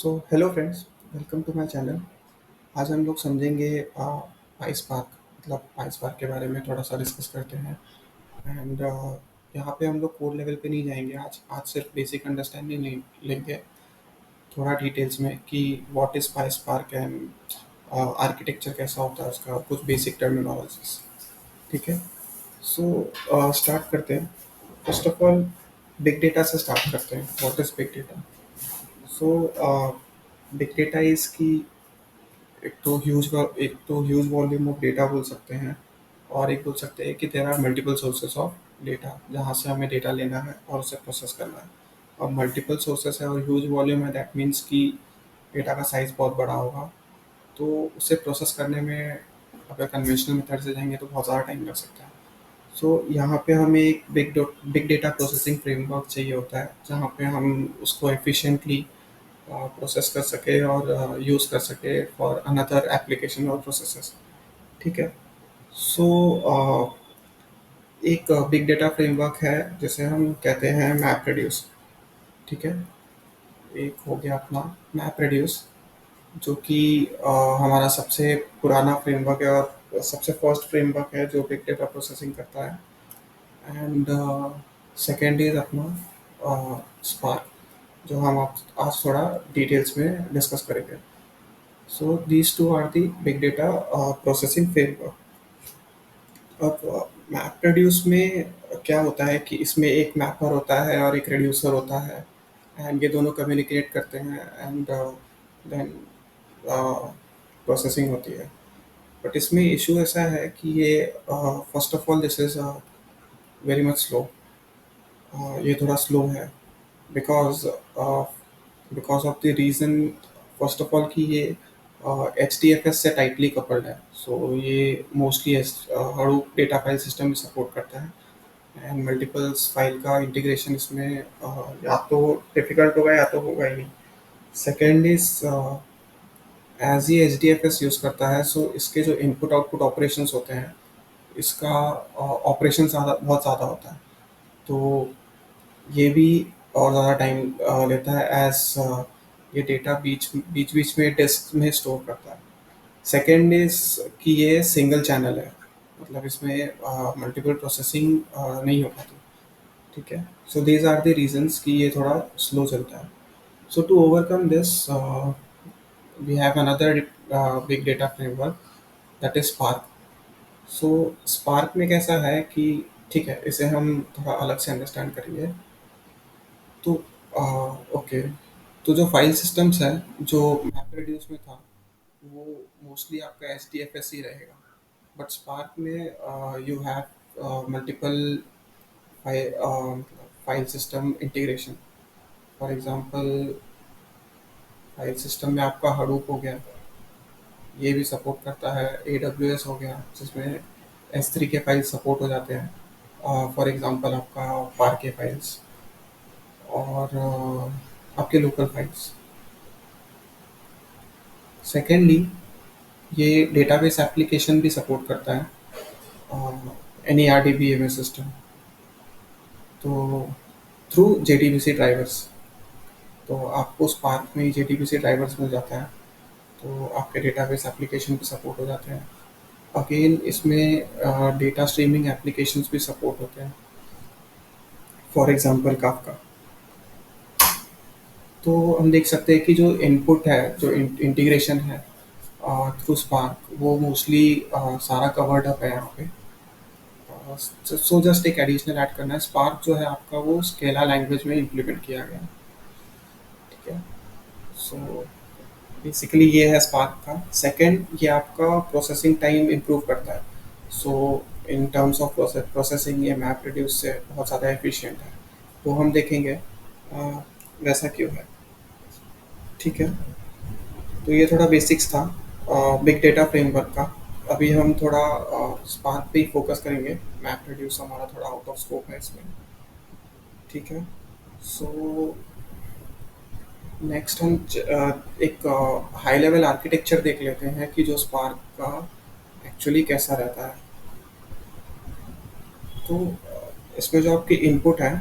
So hello friends, welcome to my channel. आज हम लोग समझेंगे पाइस पार्क मतलब पाइस पार्क के बारे में थोड़ा सा डिस्कस करते हैं। एंड यहाँ पे हम लोग कोड लेवल पे नहीं जाएंगे। आज सिर्फ बेसिक अंडरस्टैंडिंग नहीं लेंगे, थोड़ा डिटेल्स में कि what is price park and architecture कैसा होता है उसका, कुछ बेसिक टर्मिनोलॉजीज। ठीक है। सो स्टार्ट करते हैं। First of all big data से स्टार्ट करते हैं। What is big data? So big data is की एक तो ह्यूज वॉल्यूम ऑफ डेटा बोल सकते हैं, और एक बोल सकते हैं कि there are multiple sources of data जहाँ से हमें डेटा लेना है और उसे प्रोसेस करना है। और मल्टीपल सोर्सेस है और ह्यूज वॉल्यूम है, दैट मीन्स कि डेटा का साइज़ बहुत बड़ा होगा। तो उसे प्रोसेस करने में अगर कन्वेंशनल मेथड से जाएंगे तो बहुत ज़्यादा टाइम लग सकता है। सो यहाँ पे हमें एक बिग डेटा प्रोसेसिंग फ्रेमवर्क चाहिए होता है जहाँ पे हम उसको एफिशिएंटली प्रोसेस कर सके और यूज़ कर सके फॉर अनदर एप्लीकेशन और प्रोसेसेस। ठीक है। सो एक बिग डेटा फ्रेमवर्क है जिसे हम कहते हैं मैप रेड्यूस। ठीक है। एक हो गया अपना मैप रेड्यूस, जो कि हमारा सबसे पुराना फ्रेमवर्क है और सबसे फर्स्ट फ्रेमवर्क है जो बिग डेटा प्रोसेसिंग करता है। एंड सेकेंड इज अपना स्पार्क, जो हम आज थोड़ा डिटेल्स में डिस्कस करेंगे। So these two are the big data processing framework. अब मैप रेड्यूस में क्या होता है कि इसमें एक मैपर होता है और एक रेड्यूसर होता है, एंड ये दोनों कम्युनिकेट करते हैं एंड देन प्रोसेसिंग होती है। बट इसमें इशू ऐसा है कि ये first of all this is very much slow. ये थोड़ा स्लो है because because of the reason, first of all कि ये एच डी एफ एस से टाइटली कपल्ड है। सो ये mostly Hadoop data file system भी सपोर्ट करता है। एंड मल्टीपल्स फाइल का इंटीग्रेशन इसमें या तो डिफिकल्ट होगा या तो होगा ही नहीं। सेकेंड इज एज ये H D F S use करता है, सो इसके जो इनपुट आउटपुट ऑपरेशंस होते हैं, इसका ऑपरेशन ज़्यादा बहुत ज़्यादा होता है। तो ये भी और ज़्यादा टाइम लेता है एज ये डेटा बीच बीच बीच में डिस्क में स्टोर करता है। सेकेंड इज कि ये सिंगल चैनल है, मतलब इसमें मल्टीपल प्रोसेसिंग नहीं हो पाती। ठीक है। So these are the reasons कि ये थोड़ा स्लो चलता है। So to overcome this we have another big data framework, that is Spark. So Spark में कैसा है कि ठीक है, इसे हम थोड़ा अलग से अंडरस्टैंड करेंगे। तो ओके, तो जो फाइल सिस्टम्स है जो मैपरेड्यूस में था, वो मोस्टली आपका एच डी एफ एस ही रहेगा। बट स्पार्क में you have multiple file system integration. For example file system में आपका हडूप हो गया, ये भी सपोर्ट करता है। ए डब्ल्यू एस हो गया जिसमें एस थ्री के फाइल सपोर्ट हो जाते हैं। फॉर एग्जांपल आपका पार के फाइल्स और आपके लोकल फाइल्स। सेकेंडली, ये डेटाबेस एप्लीकेशन भी सपोर्ट करता है, any R D B M S system, तो through J D B C drivers. तो आपको स्पार्क में J D B C drivers मिल जाता है, तो आपके डेटाबेस एप्लीकेशन भी सपोर्ट हो जाते हैं। अगेन इसमें डेटा स्ट्रीमिंग एप्लीकेशंस भी सपोर्ट होते हैं, फॉर एग्जांपल काफका। तो हम देख सकते हैं कि जो इनपुट है, जो इंटीग्रेशन है थ्रू स्पार्क, वो मोस्टली सारा कवर्ड अप है यहाँ पे। सो जस्ट एक एडिशनल ऐड करना है, स्पार्क जो है आपका वो स्केला लैंग्वेज में इम्प्लीमेंट किया गया है। ठीक है। सो बेसिकली ये है स्पार्क का। सेकंड, ये आपका प्रोसेसिंग टाइम इम्प्रूव करता है। So in terms of processing ये मैप रिड्यूस से बहुत ज़्यादा एफिशिएंट है। वो हम देखेंगे वैसा क्यों है। ठीक है। तो ये थोड़ा बेसिक्स था बिग डेटा फ्रेमवर्क का। अभी हम थोड़ा स्पार्क पे ही फोकस करेंगे। मैप रिड्यूस हमारा थोड़ा आउट ऑफ स्कोप है इसमें। ठीक है। सो नेक्स्ट हम एक हाई लेवल आर्किटेक्चर देख लेते हैं कि जो स्पार्क का एक्चुअली कैसा रहता है। तो इसमें जो आपकी इनपुट है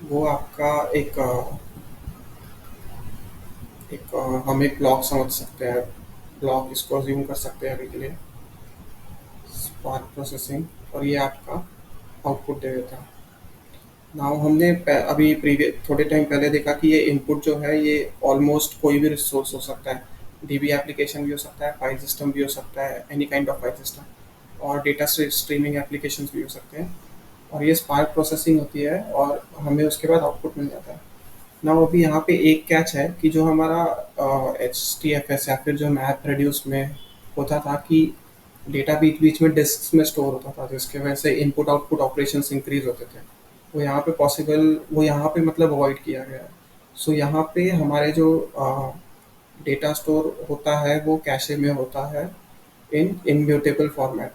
वो आपका एक हम एक ब्लॉक समझ सकते हैं, ब्लॉक इसको अज्यूम कर सकते हैं अभी के लिए, स्पार्क प्रोसेसिंग, और ये आपका आउटपुट दे देता है। नाउ हमने अभी प्रीवियस थोड़े टाइम पहले देखा कि ये इनपुट जो है ये ऑलमोस्ट कोई भी रिसोर्स हो सकता है, डीबी एप्लीकेशन भी हो सकता है, फाइल सिस्टम भी हो सकता है, any kind of file system, और डेटा स्ट्रीमिंग एप्लीकेशंस भी हो सकते हैं। और ये स्पार्क प्रोसेसिंग होती है और हमें उसके बाद आउटपुट मिल जाता है। ना अभी यहाँ पे एक कैच है कि जो हमारा एच टी एफ एस या फिर जो मैप रेड्यूस में होता था कि डेटा बीच बीच में डिस्क में स्टोर होता था, जिसके वजह से इनपुट आउटपुट ऑपरेशंस इंक्रीज होते थे, वो यहाँ पे मतलब अवॉइड किया गया है। सो यहाँ पे हमारे जो डेटा स्टोर होता है वो कैशे में होता है in immutable format.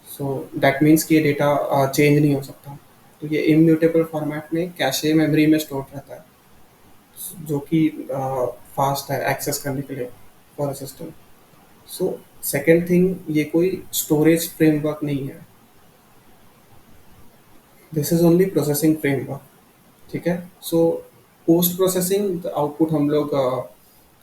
So that means कि ये डेटा चेंज नहीं हो सकता। तो ये इम्यूटेबल फॉर्मेट में कैशे मेमोरी में स्टोर रहता है, जो कि फास्ट है एक्सेस करने के लिए for a system. So second thing, ये कोई स्टोरेज फ्रेमवर्क नहीं है, this is only processing framework. ठीक है। सो पोस्ट प्रोसेसिंग आउटपुट हम लोग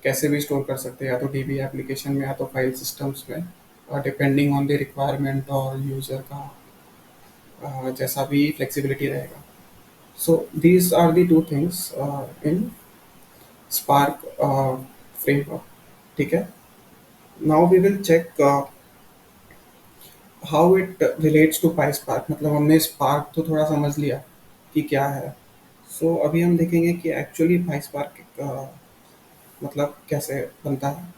कैसे भी स्टोर कर सकते हैं, या तो डीबी एप्लीकेशन में या तो फाइल सिस्टम्स में, डिपेंडिंग ऑन द रिक्वायरमेंट और यूजर का जैसा भी फ्लेक्सिबिलिटी रहेगा। So these are the two things in Spark framework. ठीक है। Now we will check how it relates to PySpark. मतलब हमने स्पार्क तो थोड़ा समझ लिया कि क्या है। सो अभी हम देखेंगे कि एक्चुअली पाई स्पार्क मतलब कैसे बनता है।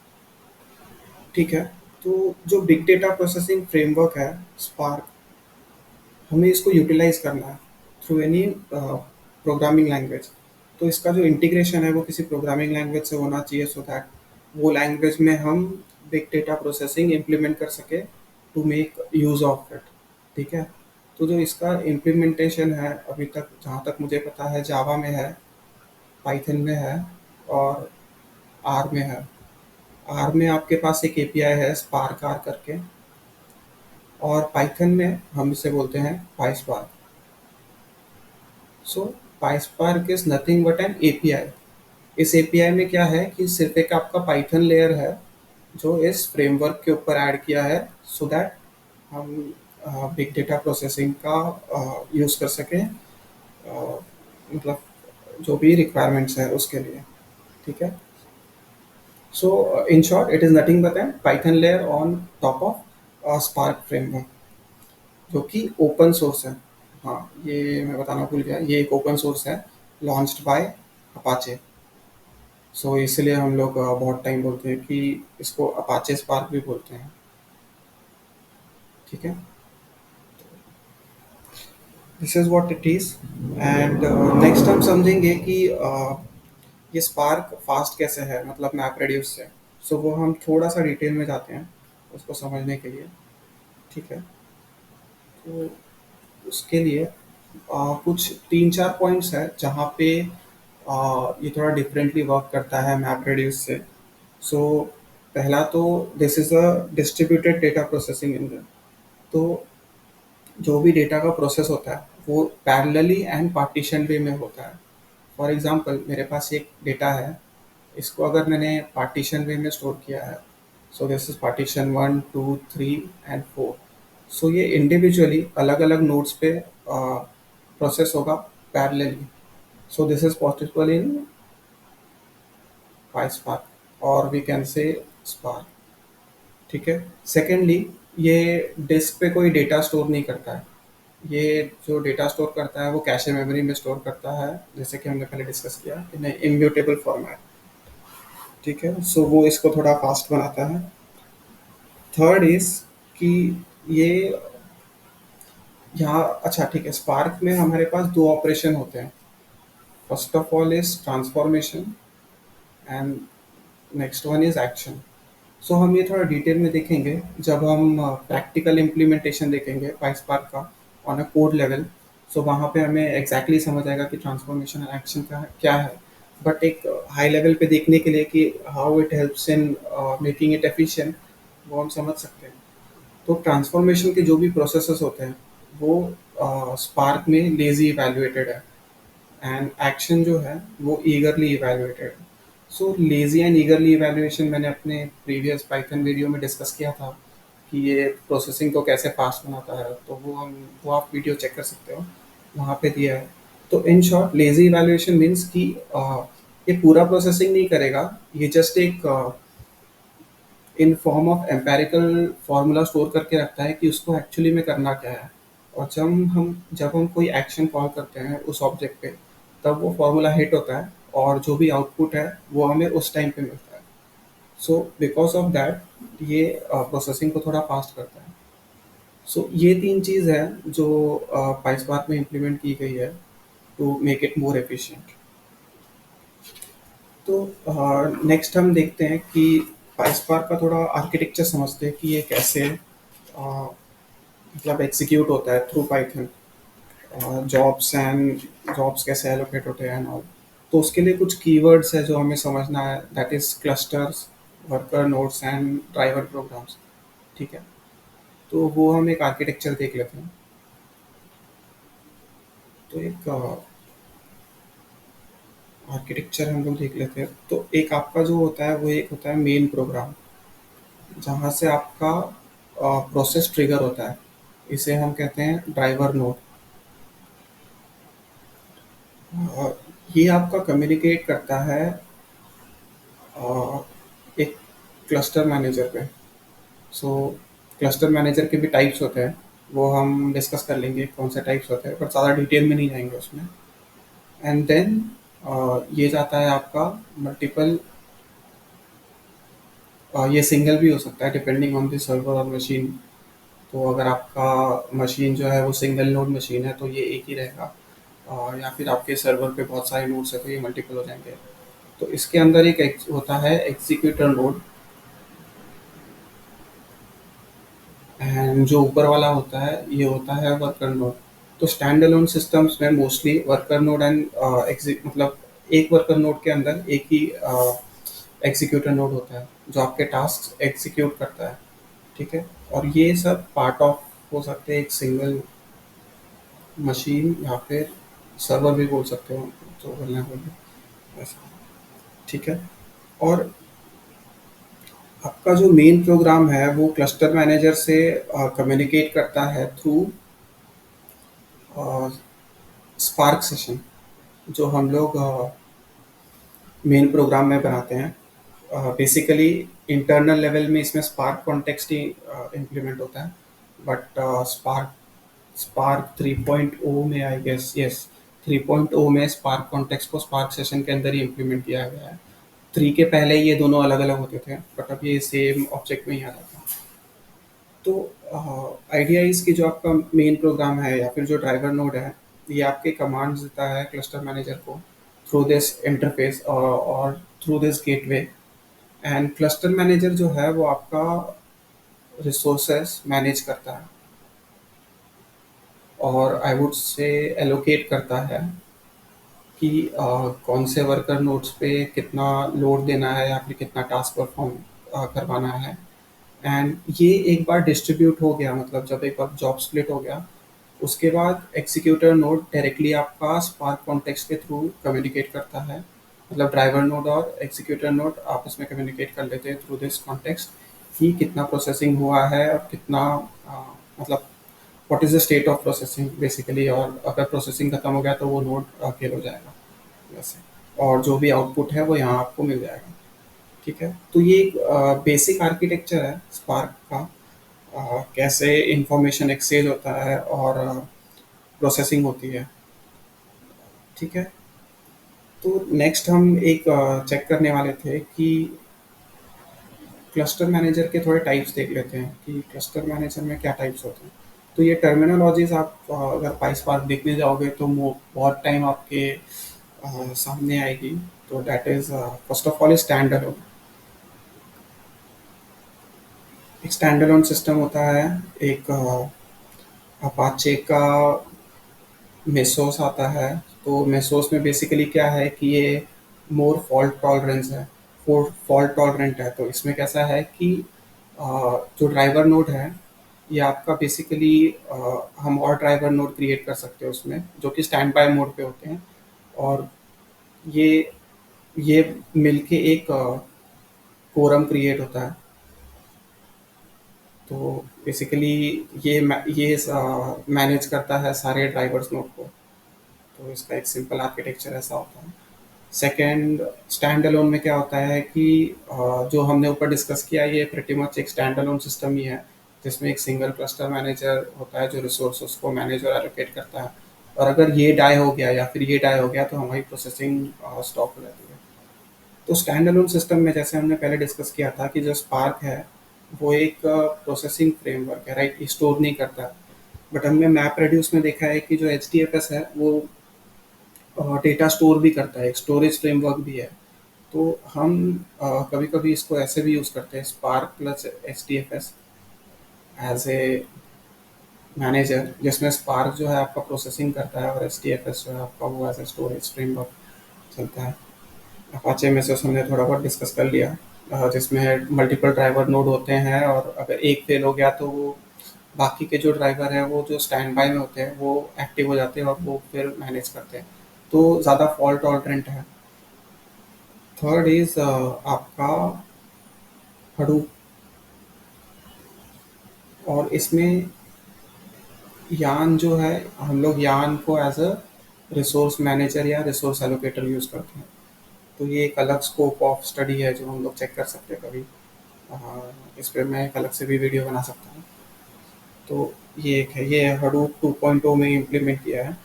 ठीक है। तो जो बिग डेटा प्रोसेसिंग फ्रेमवर्क है स्पार्क, हमें इसको यूटिलाइज करना है थ्रू एनी प्रोग्रामिंग लैंग्वेज। तो इसका जो इंटीग्रेशन है वो किसी प्रोग्रामिंग लैंग्वेज से होना चाहिए, सो दैट वो लैंग्वेज में हम बिग डेटा प्रोसेसिंग इम्प्लीमेंट कर सके to make use of it. ठीक है। तो जो इसका इम्प्लीमेंटेशन है अभी तक जहाँ तक मुझे पता है, जावा में है, पाइथन में है, और आर में है। आर में आपके पास एक एपीआई है स्पार्क आर करके, और पाइथन में हम इसे बोलते हैं PySpark. So PySpark is nothing but an API. इस एपीआई में क्या है कि सिर्फ एक आपका पाइथन लेयर है जो इस फ्रेमवर्क के ऊपर ऐड किया है, सो दैट हम बिग डेटा प्रोसेसिंग का यूज़ कर सकें, मतलब जो भी रिक्वायरमेंट्स है उसके लिए। ठीक है। So in short it is nothing but an Python layer on top of Spark framework, जो कि ओपन सोर्स है। हाँ, ये मैं बताना भूल गया, ये एक ओपन सोर्स है, लॉन्च्ड बाय अपाचे। सो इसलिए हम लोग बहुत टाइम बोलते हैं कि इसको अपाचे स्पार्क भी बोलते हैं। ठीक है। This is what it is. And next हम समझेंगे कि ये स्पार्क फास्ट कैसे है, मतलब मैप रेड्यूस से। सो वो हम थोड़ा सा डिटेल में जाते हैं उसको समझने के लिए। ठीक है। तो उसके लिए कुछ तीन चार पॉइंट्स है जहाँ पे ये थोड़ा डिफरेंटली वर्क करता है मैप रेड्यूस से। सो पहला तो this is a distributed data processing engine. तो जो भी डेटा का प्रोसेस होता है वो पैरेलली एंड पार्टीशन वे में होता है। फॉर एग्जांपल मेरे पास एक डेटा है, इसको अगर मैंने पार्टीशन वे में स्टोर किया है, so this is partition 1 2 3 and 4। सो ये इंडिविजुअली अलग अलग नोड्स पे प्रोसेस होगा parallelly. So this is possible in PySpark और वी कैन से स्पार्क। ठीक है। सेकेंडली, ये डिस्क पे कोई डेटा स्टोर नहीं करता है। ये जो डेटा स्टोर करता है वो कैशे मेमोरी में स्टोर करता है, जैसे कि हमने पहले डिस्कस किया इन इम्यूटेबल फॉर्मेट। ठीक है। सो वो इसको थोड़ा फास्ट बनाता है। थर्ड इज कि ये यहाँ, अच्छा ठीक है, स्पार्क में हमारे पास दो ऑपरेशन होते हैं। First of all is transformation and next one is action. So हम ये थोड़ा डिटेल में देखेंगे जब हम प्रैक्टिकल इम्प्लीमेंटेशन देखेंगे पाइस्पार्क का ऑन अ कोड लेवल। सो वहाँ पे हमें एग्जैक्टली समझ आएगा कि ट्रांसफॉर्मेशन एंड एक्शन का क्या है। बट एक हाई लेवल पे देखने के लिए कि how it helps in making it efficient, वो हम समझ सकते हैं। तो ट्रांसफॉर्मेशन के जो भी प्रोसेसेस होते हैं वो स्पार्क में लेजी इवैल्यूएटेड है, एंड एक्शन जो है वो ईगरली इवैल्यूएटेड है। सो लेज़ी एंड ईगरली इवैल्यूएशन मैंने अपने प्रीवियस पाइथन वीडियो में डिस्कस किया था कि ये प्रोसेसिंग को कैसे फास्ट बनाता है, तो वो आप वीडियो चेक कर सकते हो, वहाँ पे दिया है। तो in short lazy evaluation means कि ये पूरा प्रोसेसिंग नहीं करेगा, ये जस्ट एक in form of empirical formula store करके रखता है कि उसको एक्चुअली में करना क्या है। और जब हम कोई एक्शन कॉल करते हैं उस ऑब्जेक्ट पे, तब वो फार्मूला हिट होता है और जो भी आउटपुट है वो हमें उस टाइम पे मिलता है। सो बिकॉज ऑफ दैट ये प्रोसेसिंग को थोड़ा फास्ट करता है। सो ये तीन चीज़ है जो पाइसपार्क में इम्प्लीमेंट की गई है to make it more efficient. तो नेक्स्ट हम देखते हैं कि पाइसपार्क का थोड़ा आर्किटेक्चर समझते हैं कि ये कैसे अ, मतलब एग्जीक्यूट होता है थ्रू पाइथन। जॉब्स कैसे एलोकेट होते हैं एंड ऑल। तो उसके लिए कुछ कीवर्ड्स है जो हमें समझना है, that is clusters, worker nodes and driver programs. ठीक है, तो वो हम एक आर्किटेक्चर देख लेते हैं। तो एक आर्किटेक्चर हम लोग देख लेते हैं। तो एक आपका जो होता है वो एक होता है मेन प्रोग्राम, जहाँ से आपका प्रोसेस ट्रिगर होता है। इसे हम कहते हैं ड्राइवर नोड। ये आपका कम्युनिकेट करता है अ, एक क्लस्टर मैनेजर पे। सो क्लस्टर मैनेजर के भी टाइप्स होते हैं, वो हम डिस्कस कर लेंगे कौन से टाइप्स होते हैं, पर ज़्यादा डिटेल में नहीं जाएंगे उसमें। एंड देन ये जाता है आपका मल्टीपल, ये सिंगल भी हो सकता है डिपेंडिंग ऑन द सर्वर और मशीन। तो अगर आपका मशीन जो है वो सिंगल नोड मशीन है तो ये एक ही रहेगा, या फिर आपके सर्वर पे बहुत सारे नोड्स है तो ये मल्टीपल हो जाएंगे। तो इसके अंदर होता है एग्जीक्यूटर नोड, एंड जो ऊपर वाला होता है ये होता है वर्कर नोड। तो स्टैंड अलोन सिस्टम्स में मोस्टली वर्कर नोड एंड मतलब एक वर्कर नोड के अंदर एक ही एग्जीक्यूटर नोड होता है जो आपके टास्क एग्जीक्यूट करता है। ठीक है, और ये सब पार्ट ऑफ हो सकते हैं एक सिंगल मशीन या फिर सर्वर भी बोल सकते हो, जो बोलना है बोलिए ऐसा। ठीक है, और आपका जो मेन प्रोग्राम है वो क्लस्टर मैनेजर से कम्युनिकेट करता है थ्रू स्पार्क सेशन, जो हम लोग मेन प्रोग्राम में बनाते हैं। बेसिकली इंटरनल लेवल में इसमें स्पार्क कॉन्टेक्स्ट ही इम्प्लीमेंट होता है, बट स्पार्क स्पार्क 3.0 में, आई गेस यस, 3.0 में स्पार्क कॉन्टेक्स्ट को स्पार्क सेशन के अंदर ही इम्प्लीमेंट किया गया है। 3 के पहले ये दोनों अलग अलग होते थे, बट अब ये सेम ऑब्जेक्ट में ही आ जाता है। तो आइडिया इसकी जो आपका मेन प्रोग्राम है या फिर जो ड्राइवर नोड है, ये आपके कमांड्स देता है क्लस्टर मैनेजर को थ्रू दिस इंटरफेस और through this gateway. And cluster manager जो है वो आपका रिसोर्सेस मैनेज करता है और आई वुड से एलोकेट करता है कि कौन से वर्कर नोड्स पे कितना लोड देना है या फिर कितना टास्क परफॉर्म करवाना है। एंड ये एक बार डिस्ट्रीब्यूट हो गया, मतलब जब एक बार जॉब स्प्लिट हो गया, उसके बाद एग्जीक्यूटर नोड डायरेक्टली आपका स्पार्क कॉन्टेक्स्ट के थ्रू कम्युनिकेट करता है। मतलब ड्राइवर नोड और एग्जीक्यूटर नोड आपस में कम्युनिकेट कर लेते हैं थ्रू दिस कॉन्टेक्स्ट कि कितना प्रोसेसिंग हुआ है और कितना मतलब what is the state of processing basically, और अगर प्रोसेसिंग खत्म हो गया तो वो नोड फेल हो जाएगा वैसे, और जो भी आउटपुट है वो यहाँ आपको मिल जाएगा। ठीक है, तो ये एक बेसिक आर्किटेक्चर है स्पार्क का, कैसे इंफॉर्मेशन एक्सचेंज होता है और प्रोसेसिंग होती है। ठीक है, तो नेक्स्ट हम एक चेक करने वाले थे कि क्लस्टर मैनेजर के थोड़े टाइप्स देख लेते हैं कि क्लस्टर मैनेजर में क्या टाइप्स होते हैं। तो ये टर्मिनोलॉजीज आप अगर पाइसपार्क देखने जाओगे तो वो बहुत टाइम आपके सामने आएगी। तो that is first of all stand alone. एक स्टैंड अलोन सिस्टम होता है, एक अपाचे का मेसोस आता है। तो मेसोस में बेसिकली क्या है कि ये मोर फॉल्ट टॉलरेंस है, फॉल्ट टॉलरेंट है। तो इसमें कैसा है कि अ, जो ड्राइवर नोड है ये आपका बेसिकली हम और ड्राइवर नोड क्रिएट कर सकते हैं उसमें, जो कि स्टैंड बाय मोड पे होते हैं। और ये ये मिलके एक कोरम क्रिएट होता है। तो बेसिकली ये मैनेज करता है सारे ड्राइवर्स नोड को। तो इसका एक सिंपल आर्किटेक्चर ऐसा होता है। सेकंड, स्टैंड अलोन में क्या होता है कि जो हमने ऊपर डिस्कस किया ये प्रेटी मच एक स्टैंड अलोन सिस्टम ही है, जिसमें एक सिंगल क्लस्टर मैनेजर होता है जो रिसोर्सेज को मैनेज और एलोकेट करता है। और अगर ये डाई हो गया या फिर ये डाई हो गया तो हमारी प्रोसेसिंग स्टॉप हो जाती है। तो स्टैंड अलोन सिस्टम में जैसे हमने पहले डिस्कस किया था कि जो स्पार्क है वो एक प्रोसेसिंग फ्रेमवर्क है, राइट, स्टोर नहीं करता। बट हमने मैप रेड्यूस में देखा है कि जो एच है वो डेटा स्टोर भी करता है, एक स्टोरेज फ्रेमवर्क भी है। तो हम कभी कभी इसको ऐसे भी यूज़ करते हैं, Spark plus H D F S as a manager, जिसमें स्पार्क जो है आपका प्रोसेसिंग करता है और एच डी एफ एस जो है आपका वो एज ए स्टोरेज फ्रेमवर्क चलता है। अपाचे में से हमने थोड़ा बहुत डिस्कस कर लिया, जिसमें मल्टीपल ड्राइवर नोड होते हैं और अगर एक फेल हो गया तो वो बाकी के जो ड्राइवर हैं वो जो स्टैंड बाय में होते हैं वो एक्टिव हो जाते हैं और वो फिर मैनेज करते हैं। तो ज़्यादा फॉल्ट टॉलरेंट है। थर्ड इज आपका हडूप। और इसमें यान जो है, हम लोग यान को एज अ रिसोर्स मैनेजर या रिसोर्स एलोकेटर यूज़ करते हैं। तो ये एक अलग स्कोप ऑफ स्टडी है जो हम लोग चेक कर सकते हैं कभी। इस पर मैं एक अलग से भी वीडियो बना सकता हूँ। तो ये एक है, ये हडूप 2.0 में इम्प्लीमेंट किया है।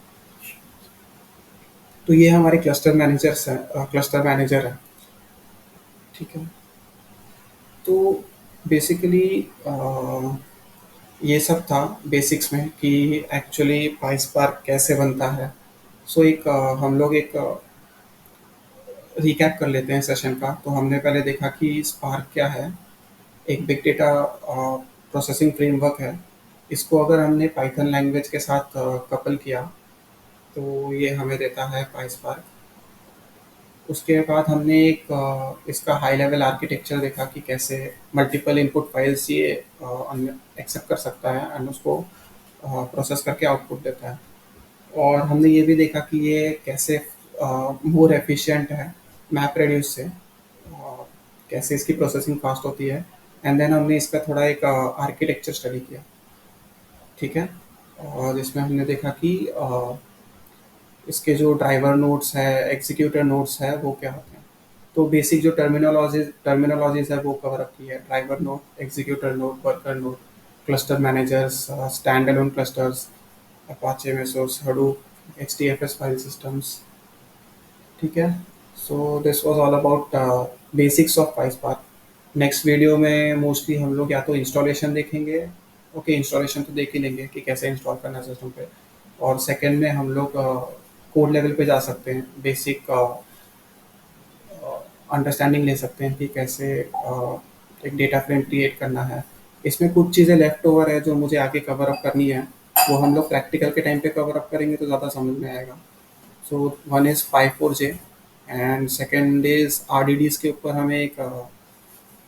तो ये हमारे क्लस्टर मैनेजर्स हैं, क्लस्टर मैनेजर है। ठीक है। तो बेसिकली ये सब था बेसिक्स में कि एक्चुअली पाइस्पार्क कैसे बनता है। सो एक हम लोग एक रिकैप कर लेते हैं सेशन का। तो हमने पहले देखा कि स्पार्क क्या है, एक बिग डेटा प्रोसेसिंग फ्रेमवर्क है। इसको अगर हमने पाइथन लैंग्वेज के साथ कपल किया तो ये हमें देता है पाइस्पार्क। उसके बाद हमने एक इसका हाई लेवल आर्किटेक्चर देखा कि कैसे मल्टीपल इनपुट फाइल्स ये एक्सेप्ट कर सकता है एंड उसको प्रोसेस करके आउटपुट देता है। और हमने ये भी देखा कि ये कैसे मोर एफिशिएंट है मैप रेड्यूस से, कैसे इसकी प्रोसेसिंग फास्ट होती है। एंड देन हमने इसका थोड़ा एक आर्किटेक्चर स्टडी किया। ठीक है। और जिसमें हमने देखा कि इसके जो ड्राइवर नोड्स है, एग्जीक्यूटर नोड्स है, वो क्या होते हैं। तो बेसिक जो टर्मिनोलॉजीज है वो कवर अप की है, driver node, executor node, worker node, cluster managers, stand alone clusters, Apache Mesos, Hadoop, H D F S file systems. ठीक है। So this was all about basics of PySpark. Next video में mostly हम लोग या तो installation देखेंगे। Okay, installation तो देख ही लेंगे कि कैसे इंस्टॉल करना है सिस्टम पे। और सेकंड में हम लोग कोड लेवल पे जा सकते हैं, बेसिक अंडरस्टैंडिंग ले सकते हैं कि कैसे एक डेटा फ्रेम क्रिएट करना है। इसमें कुछ चीज़ें लेफ्ट ओवर है जो मुझे आगे कवर अप करनी है, वो हम लोग प्रैक्टिकल के टाइम पे कवर अप करेंगे तो ज़्यादा समझ में आएगा। So one is 5.4J and second is RDDs के ऊपर हमें एक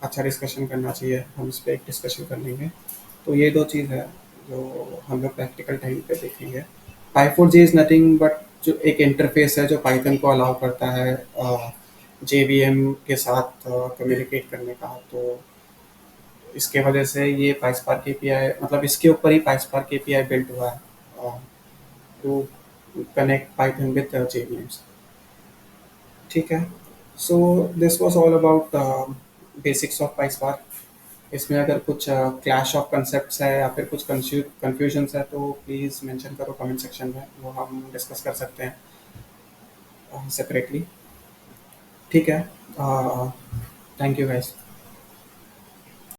अच्छा डिस्कशन करना चाहिए, हम इस पर एक डिस्कशन कर लेंगे। तो ये दो चीज़ है जो हम लोग प्रैक्टिकल टाइम पे देखेंगे। 5.4J इज़ नथिंग बट जो एक इंटरफेस है जो पाइथन को अलाउ करता है JVM के साथ कम्युनिकेट करने का। तो इसके वजह से ये पाइस्पार्क API, मतलब इसके ऊपर ही पाइस्पार्क API बिल्ट हुआ है to connect Python with JVMs। ठीक है। So this was all about basics of PySpark. इसमें अगर कुछ क्लैश ऑफ कंसेप्ट्स है या फिर कुछ कंफ्यूजन्स है तो प्लीज़ मेंशन करो कमेंट सेक्शन में, वो हम डिस्कस कर सकते हैं सेपरेटली। ठीक है। Thank you guys.